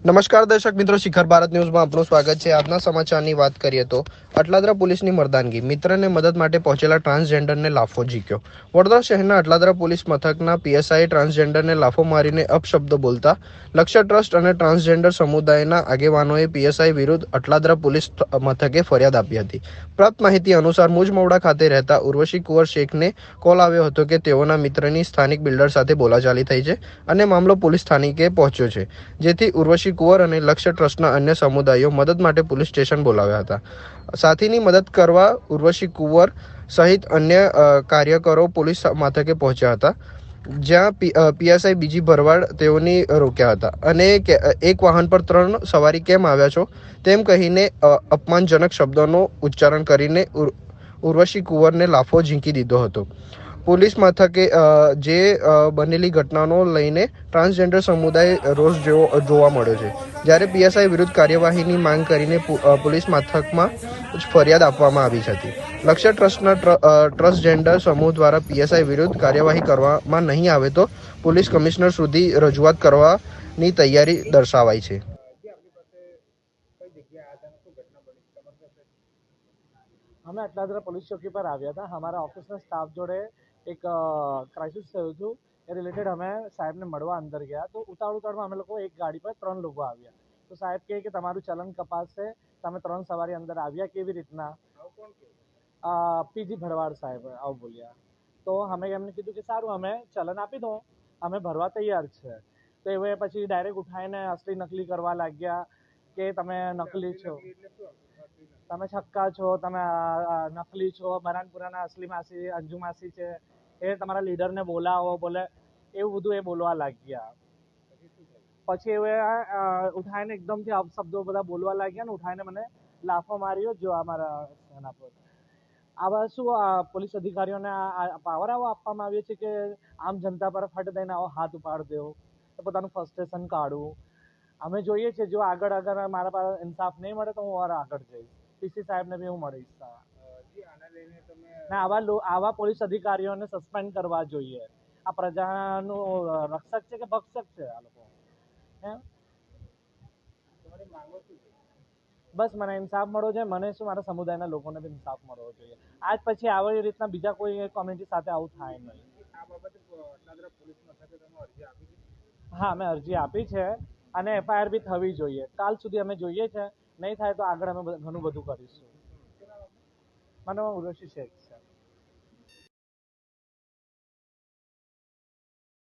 નમસ્કાર દર્શક મિત્રો, શિખર ભારત ન્યૂઝમાં આપનું સ્વાગત છે। આજના સમાચારની વાત કરીએ તો અટલાદરા પોલીસની મર્દાનગી, મિત્રને મદદ માટે પહોંચેલા ટ્રાન્સજેન્ડરને લાફો ઝીક્યો। વડોદરા શહેરના અટલાદરા પોલીસ મથકના પીએસઆઈએ ટ્રાન્સજેન્ડરને લાફો મારીને અપશબ્દો બોલતા લક્ષ્ય ટ્રસ્ટ અને ટ્રાન્સજેન્ડર સમુદાયના આગેવાનોએ પીએસઆઈ વિરુદ્ધ અટલાદરા પોલીસ મથકે ફરિયાદ આપી હતી। પ્રાપ્ત માહિતી અનુસાર મુજમવડા ખાતે રહેતા ઉર્વશી કુંવર શેખને કોલ આવ્યો હતો કે તેઓના મિત્રની સ્થાનિક બિલ્ડર સાથે બોલાચાલી થઈ છે અને મામલો પોલીસ સ્થાનિકે પહોંચ્યો છે, જેથી ઉર્વશી કુંવર અને લક્ષ્ય ટ્રસ્ટના અન્ય સમુદાયો મદદ માટે પોલીસ સ્ટેશન બોલાવ્યા હતા। સાથીની મદદ કરવા ઉર્વશી કુંવર સહિત અન્ય કાર્યકરો પોલીસ મથકે પહોંચ્યા હતા, જ્યાં પીએસઆઈ બીજી ભરવાડ તેઓની રોક્યા હતા અને એક વાહન પર 3 સવારી કેમ આવ્યા છો તેમ કહીને અપમાનજનક શબ્દોનો ઉચ્ચારણ કરીને ઉર્વશી કુંવરને લાફો ઝીંકી દીધો હતો। પોલીસ મથકે જે બનેલી ઘટનાનો લઈને ટ્રાન્સજેન્ડર સમુદાય રોષ જોવા મળ્યો છે, જ્યારે પીએસઆઈ વિરુદ્ધ કાર્યવાહીની માંગ કરીને પોલીસ મથકમાં ફરિયાદ આપવામાં આવી હતી। લક્ષ્ય ટ્રસ્ટના ટ્રાન્સજેન્ડર સમૂહ દ્વારા પીએસઆઈ વિરુદ્ધ કાર્યવાહી કરવામાં નહીં આવે તો પોલીસ કમિશનર સુધી રજૂઆત કરવાની તૈયારી દર્શાવાઈ છે। અમે અટલાદરા પોલીસ ચોકી પર આવ્યા હતા। हमारा ઓફિસના સ્ટાફ જોડે એક ક્રાઇસિસ થયું હતું, એ રિલેટેડ અમે સાહેબને મળવા અંદર ગયા તો ઉતાવળમાં અમે લોકો એક ગાડી પર 3 લોકો આવ્યા। તો સાહેબ કહે કે તમારું ચલન કપાસશે, તમે 3 સવારી અંદર આવ્યા કેવી રીતના? પીજી ભરવાડ સાહેબ આવું બોલ્યા। તો અમે એમને કીધું કે સારું, અમે ચલન આપી દો, અમે ભરવા તૈયાર છે। તો એ પછી ડાયરેક્ટ ઉઠાવીને અસલી નકલી કરવા લાગ્યા કે તમે નકલી છો, તમે છક્કા છો, તમે નકલી છો, બરાનપુરાના અસલી માસી અંજુ માસી છે, એ તમારા લીડરને બોલાવો બોલે, એવું બધું એ બોલવા લાગ્યા। પછી એ ઉઠાઈને એકદમથી અપશબ્દો બધા બોલવા લાગ્યા ને ઉઠાઈને મને લાફો માર્યો જો અમારા એના પર। આવા શું પોલીસ અધિકારીઓને પાવર આવો આપવામાં આવ્યો છે કે આમ જનતા પર ફટ દઈને આવો હાથ ઉપાડ દેવો, તો પોતાનું ફ્રસ્ટ્રેશન કાઢવું। અમે જોઈએ છીએ જો આગળ અગર મારા પાસે ઇન્સાફ નહીં મળે તો હું ઓર આગળ જઈશ, પીસી સાહેબને બી હું મળીશ। આવા પોલીસ અધિકારીઓને સસ્પેન્ડ કરવા જોઈએ। આ પ્રજાનું રક્ષક છે કે ભક્ષક છે આ લોકો? બસ મને ઇન્સાફ મળવો જોઈએ, મને શું મારા સમુદાયના લોકોને બી ઇન્સાફ મળવો જોઈએ। આજ પછી આવી રીતના બીજા કોઈ કોમ્યુનિટી સાથે આવું થાય નહીં। હા, અમે અરજી આપી છે અને એફઆઈઆર બી થવી જોઈએ। કાલ સુધી અમે જોઈએ છે, નહીં થાય તો આગળ અમે ઘણું બધું કરીશું। મારું નામ ઉર્વશી શેખ છે।